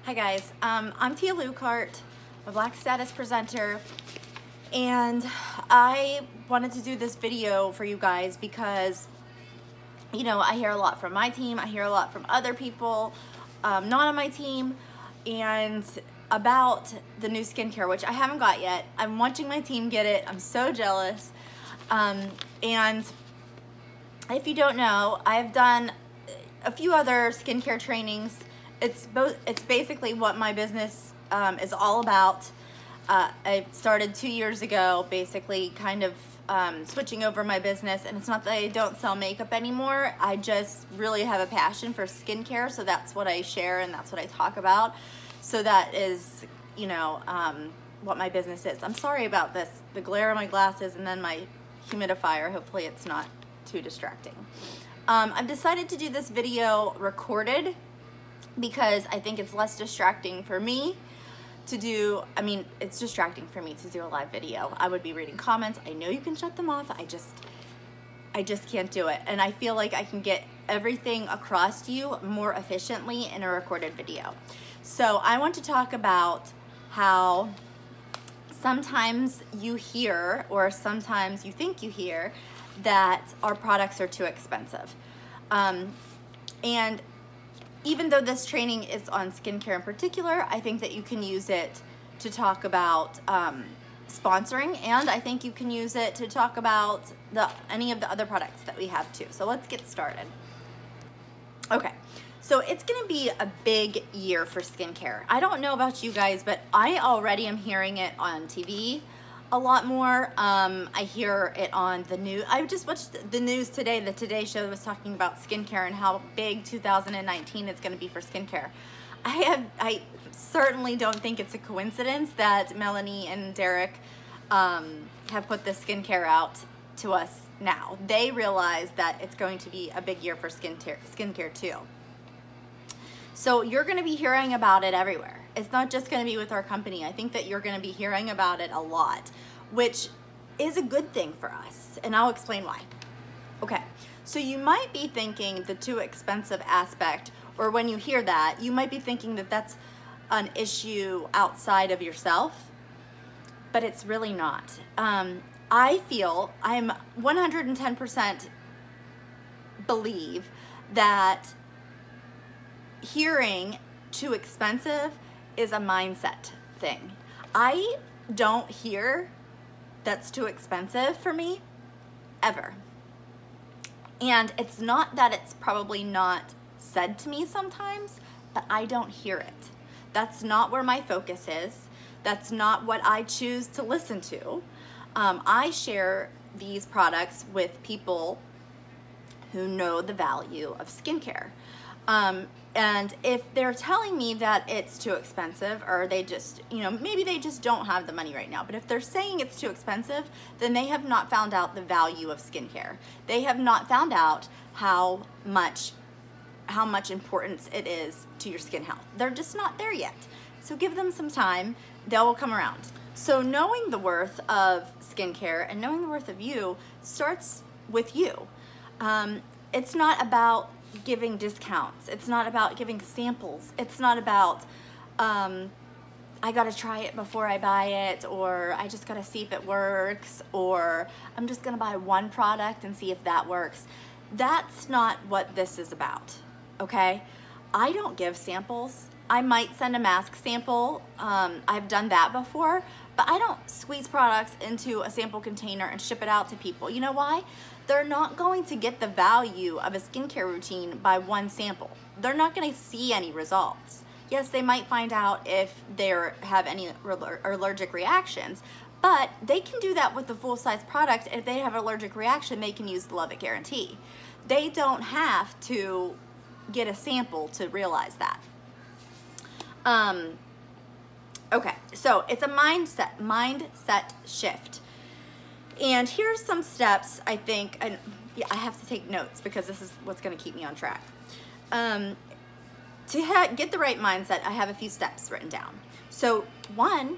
Hi guys, I'm Tia Lukart, a Black Status presenter, and I wanted to do this video for you guys because, you know, I hear a lot from my team, I hear a lot from other people not on my team, and about the new skincare, which I haven't got yet. I'm watching my team get it. I'm so jealous. And if you don't know, I've done a few other skincare trainings. It's basically what my business is all about. I started 2 years ago, basically kind of switching over my business, and it's not that I don't sell makeup anymore. I just really have a passion for skincare, so that's what I share and that's what I talk about. So that is, you know, what my business is. I'm sorry about this, the glare of my glasses and then my humidifier. Hopefully it's not too distracting. I've decided to do this video recorded because I think it's less distracting for me to do. I mean, it's distracting for me to do a live video. I would be reading comments. I know you can shut them off. I just can't do it. And I feel like I can get everything across to you more efficiently in a recorded video. So I want to talk about how sometimes you hear, or sometimes you think you hear, that our products are too expensive. And even though this training is on skincare in particular, I think that you can use it to talk about sponsoring, and I think you can use it to talk about any of the other products that we have too. So let's get started. Okay, so it's gonna be a big year for skincare. I don't know about you guys, but I already am hearing it on TV a lot more. I hear it on the news. I just watched the news today. The Today Show was talking about skincare and how big 2019 is going to be for skincare. I certainly don't think it's a coincidence that Melanie and Derek have put this skincare out to us now. They realize that it's going to be a big year for skincare too. So you're going to be hearing about it everywhere. It's not just going to be with our company. I think that you're going to be hearing about it a lot, which is a good thing for us, and I'll explain why. Okay, so you might be thinking the too expensive aspect, or when you hear that, you might be thinking that that's an issue outside of yourself, but it's really not. I feel, I'm 110% believe that hearing too expensive is a mindset thing. I don't hear that's too expensive for me ever. And it's not that it's probably not said to me sometimes, but I don't hear it. That's not where my focus is. That's not what I choose to listen to. I share these products with people who know the value of skincare. And if they're telling me that it's too expensive, or they just, you know, maybe they just don't have the money right now, but if they're saying it's too expensive, then they have not found out the value of skincare. They have not found out how much importance it is to your skin health. They're just not there yet. So give them some time, they will come around. So knowing the worth of skincare and knowing the worth of you starts with you. It's not about giving discounts. It's not about giving samples. It's not about, I gotta try it before I buy it, or I just gotta see if it works, or I'm just gonna buy one product and see if that works. That's not what this is about, okay? I don't give samples. I might send a mask sample. I've done that before, but I don't squeeze products into a sample container and ship it out to people. You know why? They're not going to get the value of a skincare routine by one sample. They're not going to see any results. Yes, they might find out if they have any allergic reactions, but they can do that with the full-size product. If they have an allergic reaction, they can use the Love It Guarantee. They don't have to get a sample to realize that. Okay, so it's a mindset shift. And here's some steps, I think, and yeah, I have to take notes because this is what's going to keep me on track. To get the right mindset, I have a few steps written down. So one,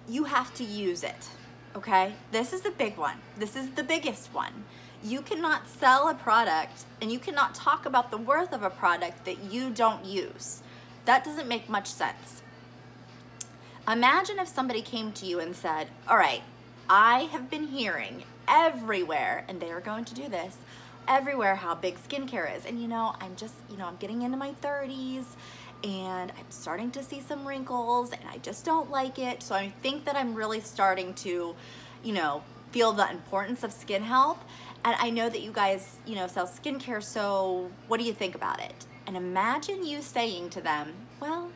you have to use it, okay? This is the big one. This is the biggest one. You cannot sell a product and you cannot talk about the worth of a product that you don't use. That doesn't make much sense. Imagine if somebody came to you and said, all right, I have been hearing everywhere, and they are going to do this, everywhere how big skincare is. And I'm getting into my 30s and I'm starting to see some wrinkles and I just don't like it. So I think that I'm really starting to, feel the importance of skin health. And I know that you guys, sell skincare, so what do you think about it? And imagine you saying to them, well,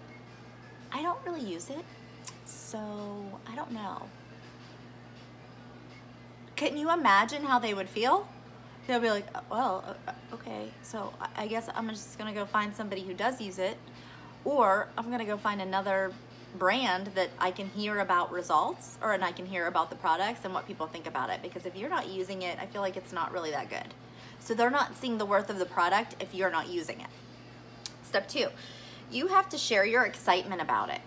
I don't really use it, so I don't know. Can you imagine how they would feel? They'll be like, well, okay, so I guess I'm just gonna go find somebody who does use it, or I'm gonna go find another brand that I can hear about results, and I can hear about the products and what people think about it. Because if you're not using it, I feel like it's not really that good. So they're not seeing the worth of the product if you're not using it. Step 2, you have to share your excitement about it.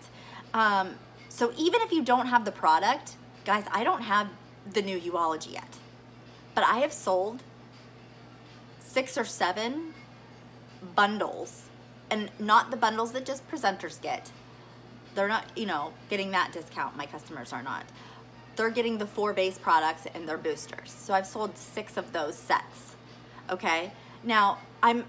So even if you don't have the product, guys, I don't have the new Huology yet, but I have sold 6 or 7 bundles, and not the bundles that just presenters get. They're not, getting that discount. My customers are not. They're getting the 4 base products and their boosters. So I've sold 6 of those sets, okay? Now, I'm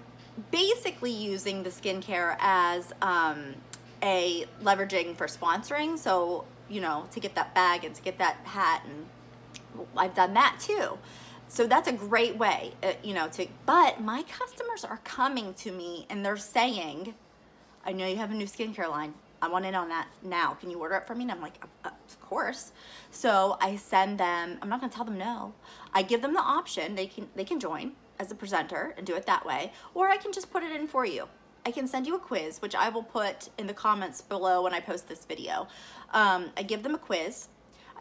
basically using the skincare as a leveraging for sponsoring. So, to get that bag and to get that hat, and I've done that too. So that's a great way, but my customers are coming to me and they're saying, I know you have a new skincare line. I want in on that now. Can you order it for me? And I'm like, of course. So I send them, I'm not gonna tell them no. I give them the option. They can join as a presenter and do it that way, or I can just put it in for you. I can send you a quiz, which I will put in the comments below when I post this video. I give them a quiz,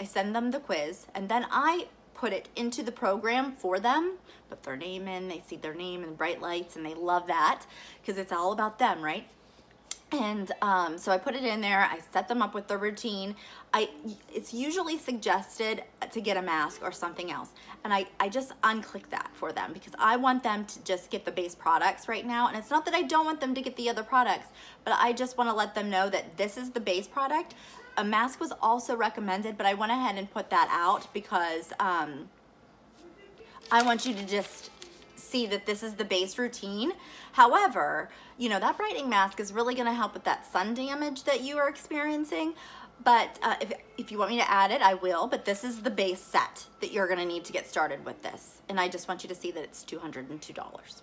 I send them the quiz, and then I put it into the program for them, put their name in, they see their name in bright lights, and they love that because it's all about them, right? And so I put it in there, I set them up with the routine. It's usually suggested to get a mask or something else. And I just unclick that for them because I want them to just get the base products right now. And it's not that I don't want them to get the other products, but I just want to let them know that this is the base product. A mask was also recommended, but I went ahead and put that out because I want you to just see that this is the base routine. However, that brightening mask is really going to help with that sun damage that you are experiencing. But if you want me to add it, I will. But this is the base set that you're going to need to get started with this. And I just want you to see that it's $202.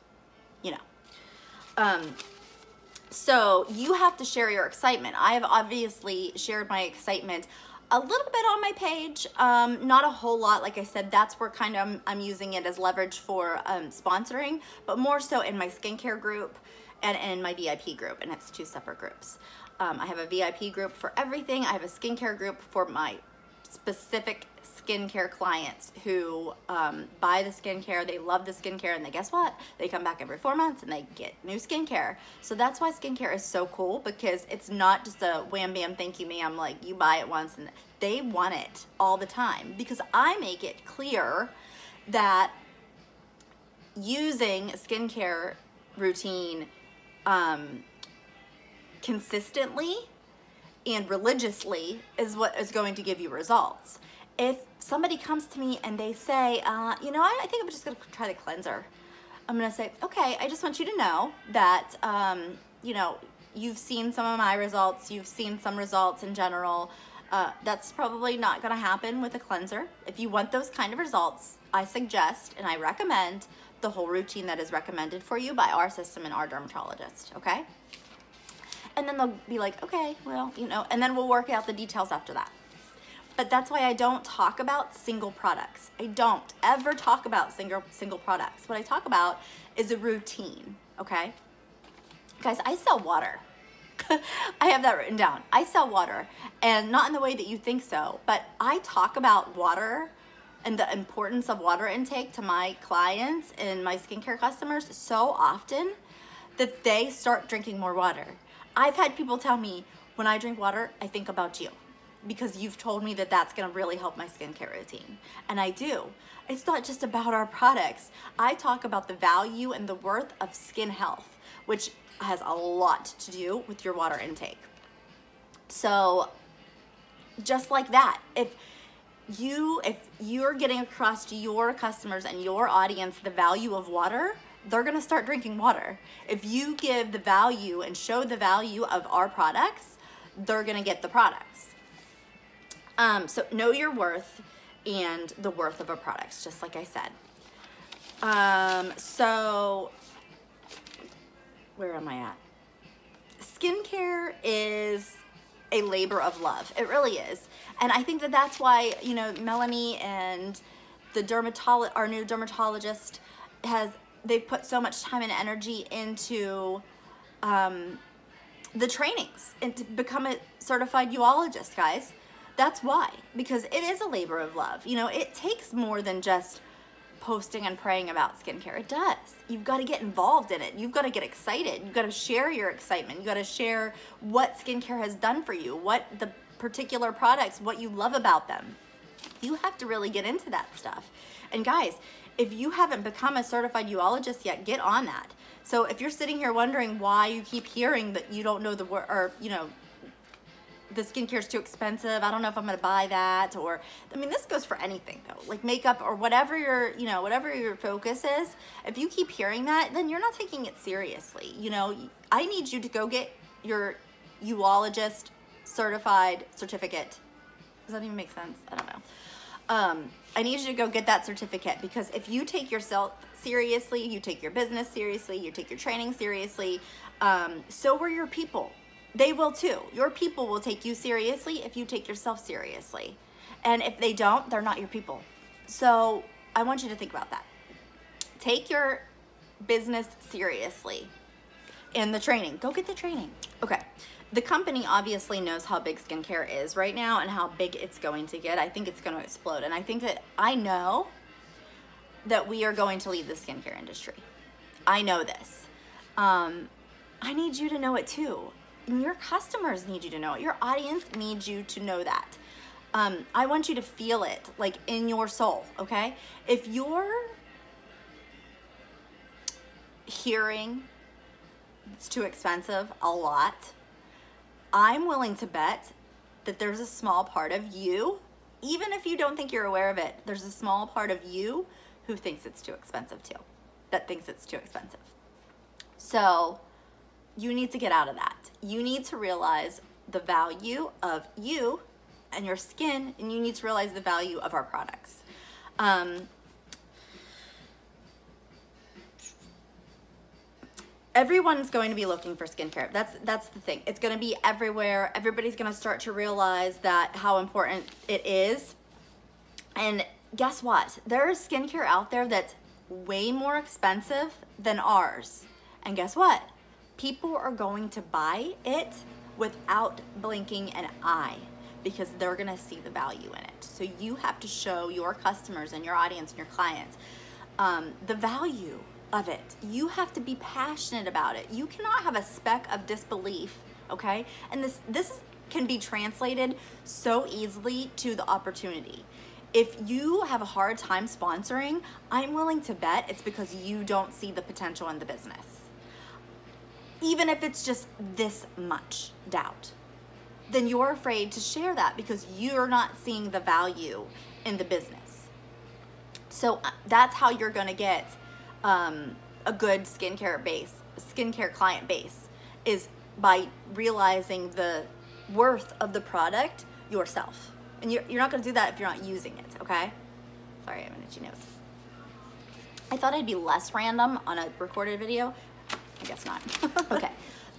So you have to share your excitement. I have obviously shared my excitement a little bit on my page, not a whole lot. Like I said, that's where kind of I'm using it as leverage for sponsoring, but more so in my skincare group and in my VIP group, and it's 2 separate groups. I have a VIP group for everything. I have a skincare group for my specific skincare clients who buy the skincare, they love the skincare, and guess what? They come back every 4 months and they get new skincare. So that's why skincare is so cool, because it's not just a wham bam thank you ma'am, like you buy it once, and they want it all the time, because I make it clear that using a skincare routine consistently and religiously is what is going to give you results. If somebody comes to me and they say, I think I'm just gonna try the cleanser, I'm gonna say, okay, I just want you to know that, you've seen some of my results, you've seen some results in general. That's probably not gonna happen with a cleanser. If you want those kind of results, I suggest and I recommend the whole routine that is recommended for you by our system and our dermatologist, okay? And then they'll be like, okay, well, and then we'll work out the details after that. But that's why I don't talk about single products. I don't ever talk about single products. What I talk about is a routine, okay? Guys, I sell water. I have that written down. I sell water, and not in the way that you think so, but I talk about water and the importance of water intake to my clients and my skincare customers so often that they start drinking more water. I've had people tell me, when I drink water, I think about you, because you've told me that that's gonna really help my skincare routine. And I do. It's not just about our products. I talk about the value and the worth of skin health. which has a lot to do with your water intake. So just like that, if you're getting across to your customers and your audience the value of water, they're gonna start drinking water. If you give the value and show the value of our products, they're gonna get the products. So know your worth and the worth of a product, just like I said. So where am I at? Skincare is a labor of love. It really is. And I think that that's why, you know, Melanie and our new dermatologist they've put so much time and energy into the trainings and to become a certified uologist, guys. That's why, because it is a labor of love. You know, it takes more than just posting and praying about skincare. It does. You've got to get involved in it. You've got to get excited. You've got to share your excitement. You've got to share what skincare has done for you, what the particular products, what you love about them. You have to really get into that stuff. And guys, if you haven't become a certified uologist yet, get on that. So if you're sitting here wondering why you keep hearing that you don't know the word, or, you know, the skincare is too expensive, I don't know if I'm gonna buy that, or, I mean, this goes for anything though, like makeup or whatever whatever your focus is. If you keep hearing that, then you're not taking it seriously. You know, I need you to go get your uologist certified certificate. Does that even make sense? I don't know. I need you to go get that certificate, because if you take yourself seriously, you take your business seriously, you take your training seriously, so will your people. They will too. Your people will take you seriously if you take yourself seriously. And if they don't, they're not your people. So I want you to think about that. Take your business seriously in the training. Go get the training. Okay. The company obviously knows how big skincare is right now and how big it's going to get. I think it's going to explode. And I know that we are going to lead the skincare industry. I know this. I need you to know it too. And your customers need you to know it. Your audience needs you to know that. I want you to feel it, like in your soul, okay? If you're hearing it's too expensive a lot, I'm willing to bet that there's a small part of you, even if you don't think you're aware of it, there's a small part of you who thinks it's too expensive too, that thinks it's too expensive. So you need to get out of that. You need to realize the value of you and your skin, and you need to realize the value of our products. Everyone's going to be looking for skincare. That's the thing. It's going to be everywhere. Everybody's going to start to realize that how important it is. And guess what? There's skincare out there that's way more expensive than ours. And guess what? People are going to buy it without blinking an eye because they're gonna see the value in it. So you have to show your customers and your audience and your clients the value of it. You have to be passionate about it. You cannot have a speck of disbelief, okay? And this can be translated so easily to the opportunity. If you have a hard time sponsoring, I'm willing to bet it's because you don't see the potential in the business. Even if it's just this much doubt, then you're afraid to share that because you're not seeing the value in the business. So that's how you're gonna get a good skincare client base, is by realizing the worth of the product yourself. And you're not gonna do that if you're not using it, okay? Sorry, I'm an itchy nose. I thought I'd be less random on a recorded video. I guess not. Okay.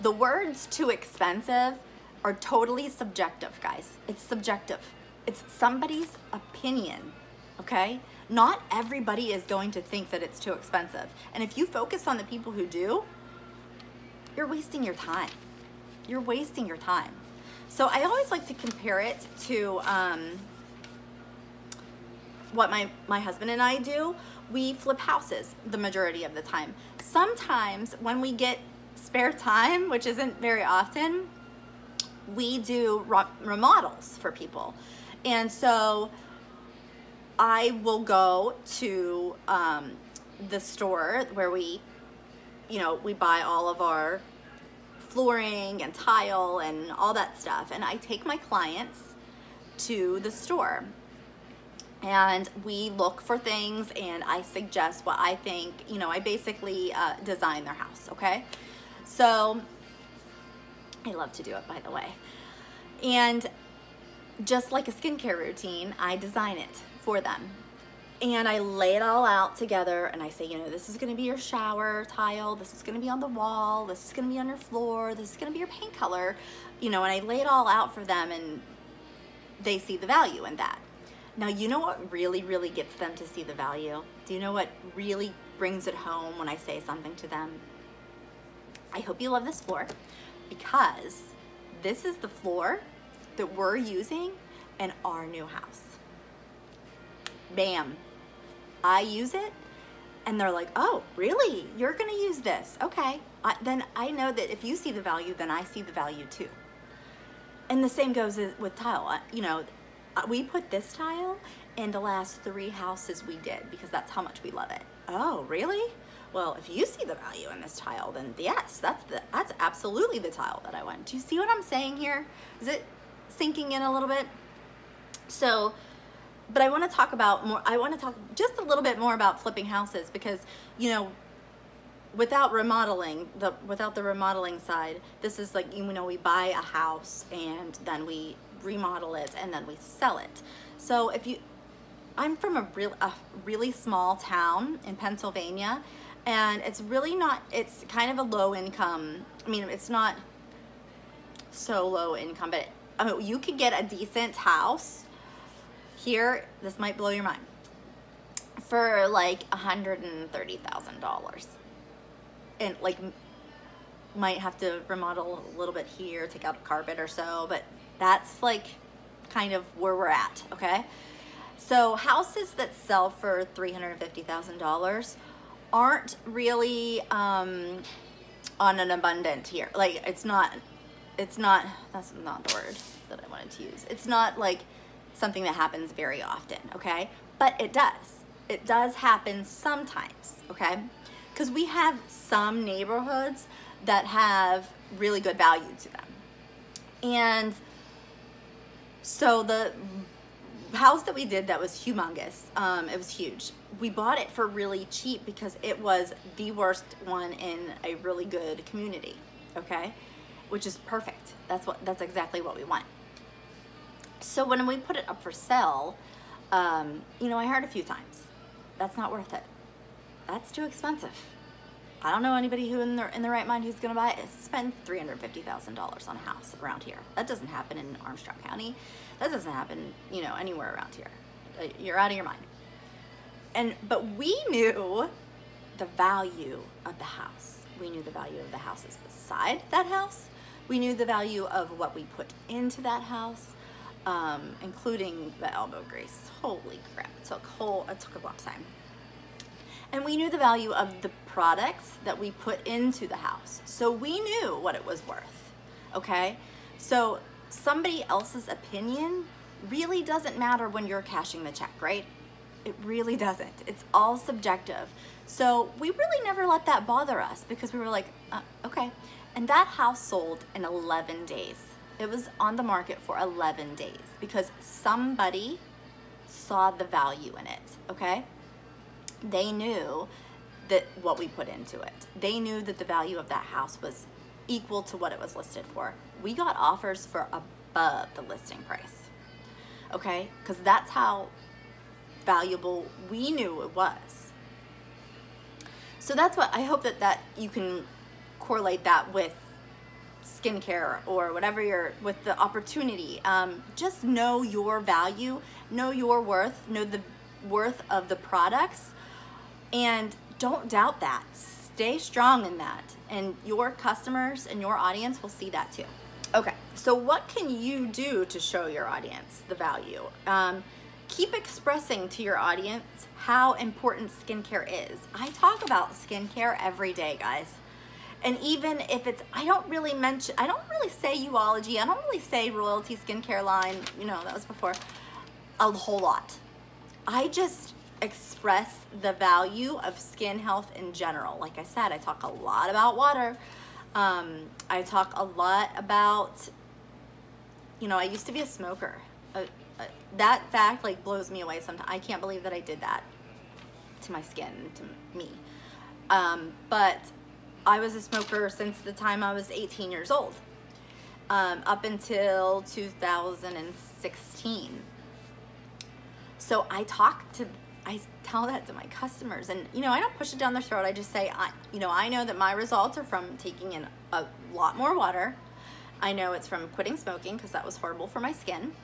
The words too expensive are totally subjective, guys. It's subjective. It's somebody's opinion, okay? Not everybody is going to think that it's too expensive. And if you focus on the people who do, you're wasting your time. You're wasting your time. So I always like to compare it to what my husband and I do. We flip houses the majority of the time. Sometimes when we get spare time, which isn't very often, we do remodels for people. And so I will go to the store where we you know, we buy all of our flooring and tile and all that stuff. And I take my clients to the store and we look for things and I suggest what I think, you know, I basically design their house, okay? So I love to do it, by the way. And just like a skincare routine, I design it for them. And I lay it all out together and I say, you know, this is gonna be your shower tile, this is gonna be on the wall, this is gonna be on your floor, this is gonna be your paint color, you know, and I lay it all out for them and they see the value in that. Now, you know what really, really gets them to see the value? Do you know what really brings it home when I say something to them? I hope you love this floor because this is the floor that we're using in our new house. Bam. I use it and they're like, oh, really? You're gonna use this? Okay. Then I know that if you see the value, then I see the value too. And the same goes with tile. You know, we put this tile in the last 3 houses we did because that's how much we love it. Oh, really? Well, if you see the value in this tile, then yes, that's absolutely the tile that I want. Do you see what I'm saying here? Is it sinking in a little bit? So, but I want to talk about more, I want to talk just a little bit more about flipping houses because, you know, without the remodeling side, this is like, you know, we buy a house and then we remodel it and then we sell it. So I'm from a really small town in Pennsylvania, and it's really not, it's kind of a low income, I mean, it's not so low income, but I mean, you could get a decent house here, this might blow your mind, for like $130,000. And like, might have to remodel a little bit here, take out a carpet or so, but that's like kind of where we're at, okay? So houses that sell for $350,000 aren't really on an abundant here. Like it's not, that's not the word that I wanted to use. It's not like something that happens very often, okay? But it does happen sometimes, okay? Because we have some neighborhoods that have really good value to them. And so the house that we did that was humongous, it was huge. We bought it for really cheap because it was the worst one in a really good community, okay? Which is perfect. That's exactly what we want. So when we put it up for sale, you know, I heard a few times, that's not worth it. That's too expensive. I don't know anybody who in the right mind who's gonna buy it, spend $350,000 on a house around here. That doesn't happen in Armstrong County. That doesn't happen, you know, anywhere around here. You're out of your mind. But we knew the value of the house. We knew the value of the houses beside that house. We knew the value of what we put into that house, including the elbow grease. Holy crap, it took a long time. And we knew the value of the products that we put into the house. So we knew what it was worth, okay? So somebody else's opinion really doesn't matter when you're cashing the check, right? It really doesn't. It's all subjective. So we really never let that bother us because we were like, okay. And that house sold in 11 days. It was on the market for 11 days because somebody saw the value in it, okay? They knew that what we put into it. They knew that the value of that house was equal to what it was listed for. We got offers for above the listing price, okay? Because that's how valuable we knew it was. So that's what, I hope that you can correlate that with skincare or whatever with the opportunity. Just know your value, know your worth, know the worth of the products, and don't doubt that. Stay strong in that, and your customers and your audience will see that too. Okay, so what can you do to show your audience the value? Keep expressing to your audience how important skincare is. I talk about skincare every day, guys. And even if it's, I don't really say Uology, I don't really say Royalty Skincare line, you know, that was before, a whole lot. I just express the value of skin health in general. Like I said, I talk a lot about water. I talk a lot about, you know, I used to be a smoker. That fact like blows me away sometimes. I can't believe that I did that to my skin, to me. But I was a smoker since the time I was 18 years old, up until 2016. So I tell that to my customers, and you know, I don't push it down their throat. I just say, I know that my results are from taking in a lot more water. I know it's from quitting smoking because that was horrible for my skin.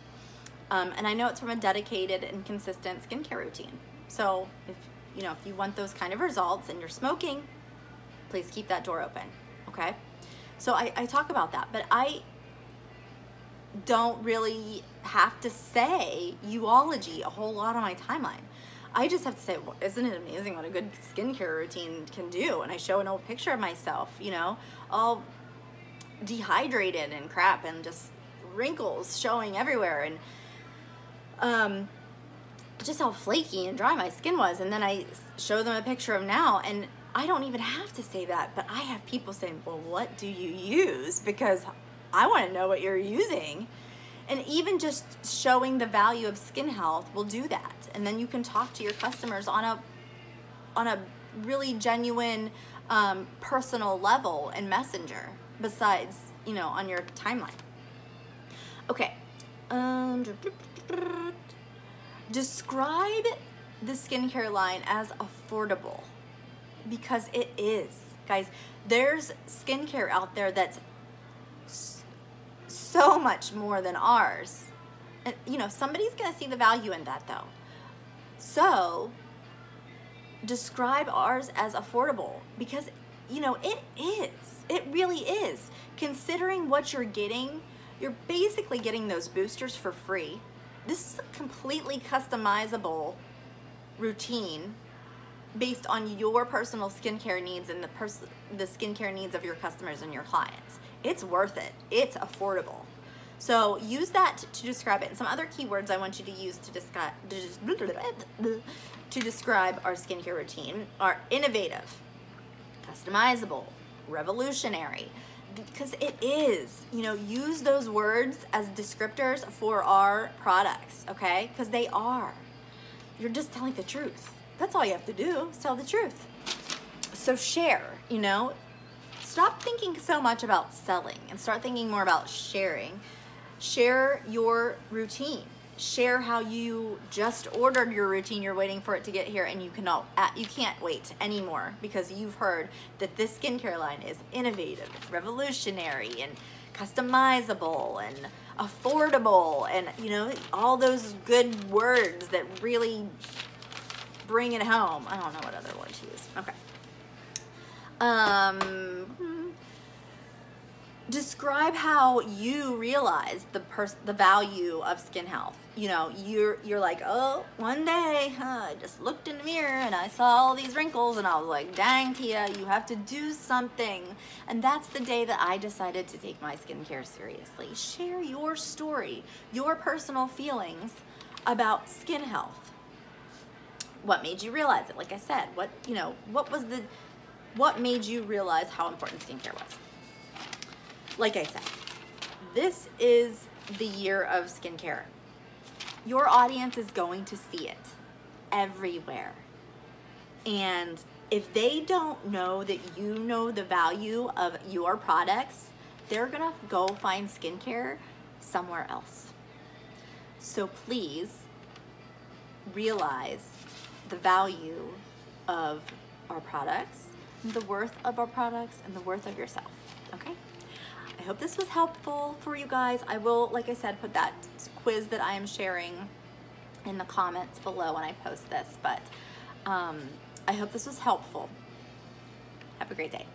And I know it's from a dedicated and consistent skincare routine. So if you want those kind of results and you're smoking, please keep that door open, okay? So I talk about that, but I don't really have to say Uology a whole lot on my timeline. I just have to say, well, isn't it amazing what a good skincare routine can do? And I show an old picture of myself, all dehydrated and crap and just wrinkles showing everywhere, and just how flaky and dry my skin was. And then I show them a picture of now, and I don't even have to say that, but I have people saying, well, what do you use? Because I want to know what you're using. And even just showing the value of skin health will do that. And then you can talk to your customers on a really genuine, personal level and messenger, besides, on your timeline. Okay. Describe the skincare line as affordable, because it is. Guys, there's skincare out there that's so much more than ours. And somebody's gonna see the value in that though. So describe ours as affordable, because it is. It really is. Considering what you're getting, you're basically getting those boosters for free. This is a completely customizable routine based on your personal skincare needs and the skincare needs of your customers and your clients. It's worth it. It's affordable. So use that to describe it. And some other keywords I want you to use to describe our skincare routine are innovative, customizable, revolutionary, because it is. Use those words as descriptors for our products, okay? Because they are. You're just telling the truth. That's all you have to do, is tell the truth. So share, Stop thinking so much about selling and start thinking more about sharing. Share your routine. Share how you just ordered your routine, you're waiting for it to get here, and you can't wait anymore because you've heard that this skincare line is innovative, revolutionary, and customizable, and affordable, and all those good words that really bring it home. I don't know what other word to use. Okay. Describe how you realize the value of skin health. You're like, oh, one day I just looked in the mirror and I saw all these wrinkles and I was like, dang, Tia, you have to do something. And that's the day that I decided to take my skincare seriously. Share your story, your personal feelings about skin health. What made you realize it? Like I said, what made you realize how important skincare was? Like I said, this is the year of skincare. Your audience is going to see it everywhere. And if they don't know that you know the value of your products, they're gonna go find skincare somewhere else. So please realize the value of our products, the worth of our products, and the worth of yourself, okay? I hope this was helpful for you guys. I will, like I said, put that quiz that I am sharing in the comments below when I post this, but I hope this was helpful. Have a great day.